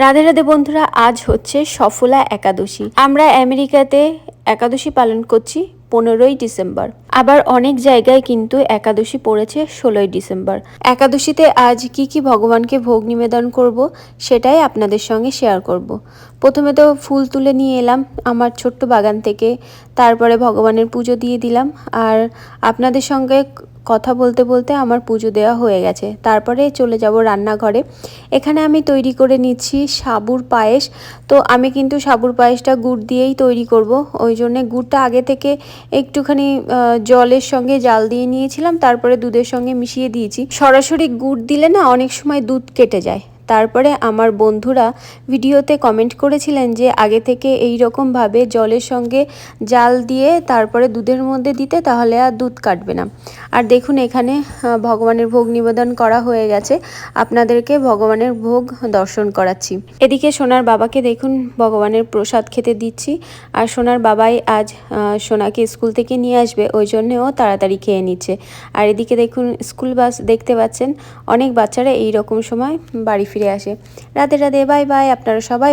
রাধে রাধে বন্ধুরা, আজ হচ্ছে সফলা একাদশী। আমরা আমেরিকাতে একাদশী পালন করছি 15ই ডিসেম্বর। আবার অনেক জায়গায় কিন্তু একাদশী পড়েছে 16ই ডিসেম্বর। একাদশীতে আজ কি ভগবানকে ভোগ নিবেদন করব সেটাই আপনাদের সঙ্গে শেয়ার করব। প্রথমে তো ফুল তুলে নিয়ে এলাম আমার ছোট্ট বাগান থেকে, তারপরে ভগবানের পুজো দিয়ে দিলাম। আর আপনাদের সঙ্গে কথা বলতে বলতে আমার পুজো দেওয়া হয়ে গেছে। তারপরে চলে যাব রান্নাঘরে। এখানে আমি তৈরি করে নিচ্ছি সাবুর পায়েস। তো আমি কিন্তু সাবুর পায়েসটা গুড় দিয়েই তৈরি করব, ওই জন্যে গুড়টা আগে থেকে একটুখানি জলের সঙ্গে জাল দিয়ে নিয়েছিলাম, তারপরে দুধের সঙ্গে মিশিয়ে দিয়েছি। সরাসরি গুড় দিলে না অনেক সময় দুধ কেটে যায়। তারপরে আমার বন্ধুরা ভিডিওতে কমেন্ট করেছিলেন যে আগে থেকে এই রকমভাবে জলের সঙ্গে জাল দিয়ে তারপরে দুধের মধ্যে দিতে, তাহলে আর দুধ কাটবে না। আর দেখুন এখানে ভগবানের ভোগ নিবেদন করা হয়ে গেছে। আপনাদেরকে ভগবানের ভোগ দর্শন করাচ্ছি। এদিকে সোনার বাবাকে দেখুন ভগবানের প্রসাদ খেতে দিচ্ছি। আর সোনার বাবাই আজ সোনাকে স্কুল থেকে নিয়ে আসবে, ওই জন্যেও তাড়াতাড়ি খেয়ে নিচ্ছে। আর এদিকে দেখুন স্কুল বাস দেখতে পাচ্ছেন, অনেক বাচ্চারা এই রকম সময় বাড়ি ফিরে আসে। রাধে রাধে, বাই বাই, আপনারা সবাই